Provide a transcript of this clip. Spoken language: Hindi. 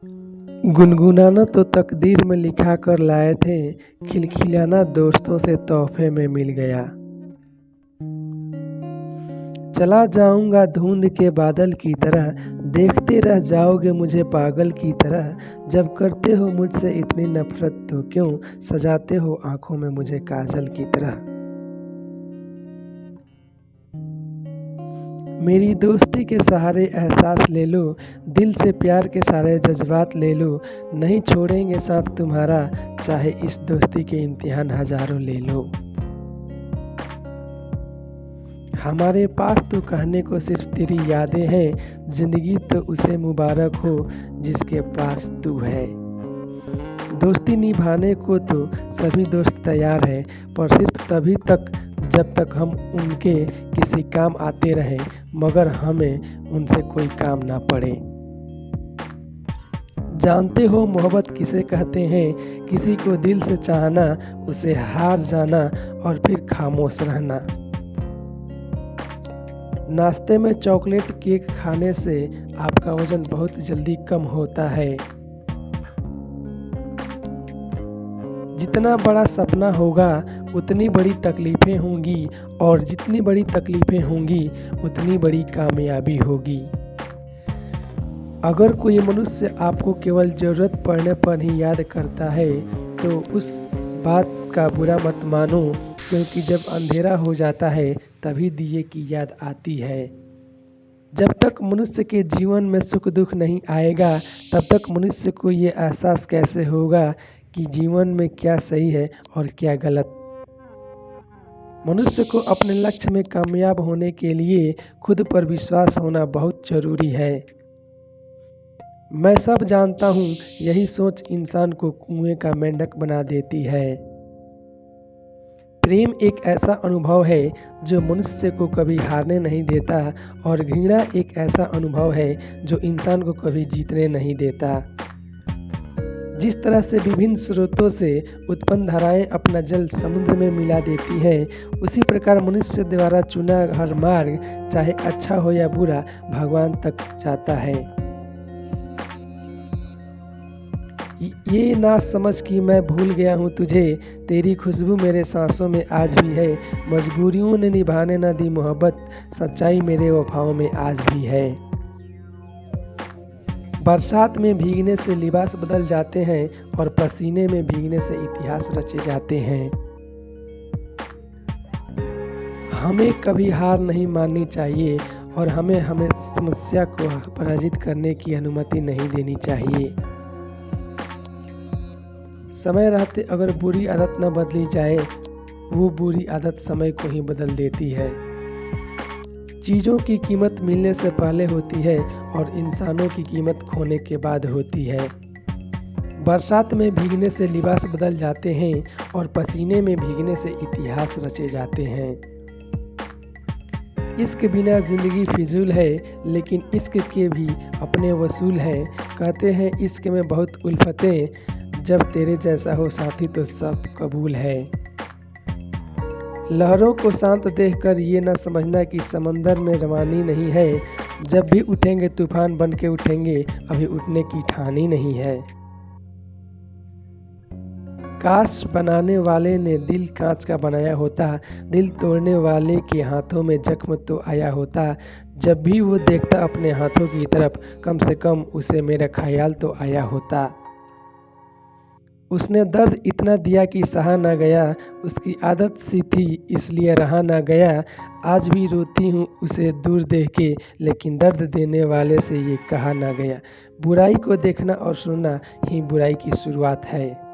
गुनगुनाना तो तकदीर में लिखा कर लाए थे, खिलखिलाना दोस्तों से तोहफे में मिल गया। चला जाऊंगा धुंध के बादल की तरह, देखते रह जाओगे मुझे पागल की तरह। जब करते हो मुझसे इतनी नफरत तो क्यों सजाते हो आंखों में मुझे काजल की तरह। मेरी दोस्ती के सहारे एहसास ले लो, दिल से प्यार के सारे जज्बात ले लो। नहीं छोड़ेंगे साथ तुम्हारा, चाहे इस दोस्ती के इम्तिहान हजारों ले लो। हमारे पास तो कहने को सिर्फ तेरी यादें हैं, जिंदगी तो उसे मुबारक हो जिसके पास तू है। दोस्ती निभाने को तो सभी दोस्त तैयार हैं, पर सिर्फ तभी तक जब तक हम उनके किसी काम आते रहें, मगर हमें उनसे कोई काम ना पड़े। जानते हो मोहब्बत किसे कहते हैं, किसी को दिल से चाहना, उसे हार जाना और फिर खामोश रहना। नाश्ते में चॉकलेट केक खाने से आपका वजन बहुत जल्दी कम होता है। जितना बड़ा सपना होगा उतनी बड़ी तकलीफ़ें होंगी, और जितनी बड़ी तकलीफ़ें होंगी उतनी बड़ी कामयाबी होगी। अगर कोई मनुष्य आपको केवल ज़रूरत पड़ने पर ही याद करता है तो उस बात का बुरा मत मानो, क्योंकि जब अंधेरा हो जाता है तभी दिए की याद आती है। जब तक मनुष्य के जीवन में सुख दुख नहीं आएगा तब तक मनुष्य को ये एहसास कैसे होगा कि जीवन में क्या सही है और क्या गलत। मनुष्य को अपने लक्ष्य में कामयाब होने के लिए खुद पर विश्वास होना बहुत ज़रूरी है। मैं सब जानता हूँ, यही सोच इंसान को कुएं का मेंढक बना देती है। प्रेम एक ऐसा अनुभव है जो मनुष्य को कभी हारने नहीं देता, और घृणा एक ऐसा अनुभव है जो इंसान को कभी जीतने नहीं देता। जिस तरह से विभिन्न स्रोतों से उत्पन्न धाराएं अपना जल समुद्र में मिला देती हैं, उसी प्रकार मनुष्य द्वारा चुना हर मार्ग, चाहे अच्छा हो या बुरा, भगवान तक जाता है। ये ना समझ कि मैं भूल गया हूँ तुझे, तेरी खुशबू मेरे सांसों में आज भी है। मजबूरियों ने निभाने न दी मोहब्बत, सच्चाई मेरे वफाओं में आज भी है। बरसात में भीगने से लिबास बदल जाते हैं, और पसीने में भीगने से इतिहास रचे जाते हैं। हमें कभी हार नहीं माननी चाहिए, और हमें समस्या को पराजित करने की अनुमति नहीं देनी चाहिए। समय रहते अगर बुरी आदत न बदली जाए, वो बुरी आदत समय को ही बदल देती है। चीज़ों की कीमत मिलने से पहले होती है, और इंसानों की कीमत खोने के बाद होती है। बरसात में भीगने से लिबास बदल जाते हैं, और पसीने में भीगने से इतिहास रचे जाते हैं। इश्क बिना ज़िंदगी फिजूल है, लेकिन इश्क के भी अपने वसूल हैं। कहते हैं इश्क में बहुत उल्फतें, जब तेरे जैसा हो साथी तो सब कबूल है। लहरों को शांत देखकर ये न समझना कि समंदर में रवानी नहीं है। जब भी उठेंगे तूफान बन के उठेंगे, अभी उठने की ठान ही नहीं है। काश बनाने वाले ने दिल कांच का बनाया होता, दिल तोड़ने वाले के हाथों में जख्म तो आया होता। जब भी वो देखता अपने हाथों की तरफ, कम से कम उसे मेरा ख्याल तो आया होता। उसने दर्द इतना दिया कि सहा ना गया, उसकी आदत सी थी इसलिए रहा ना गया। आज भी रोती हूँ उसे दूर देख के, लेकिन दर्द देने वाले से ये कहा ना गया। बुराई को देखना और सुनना ही बुराई की शुरुआत है।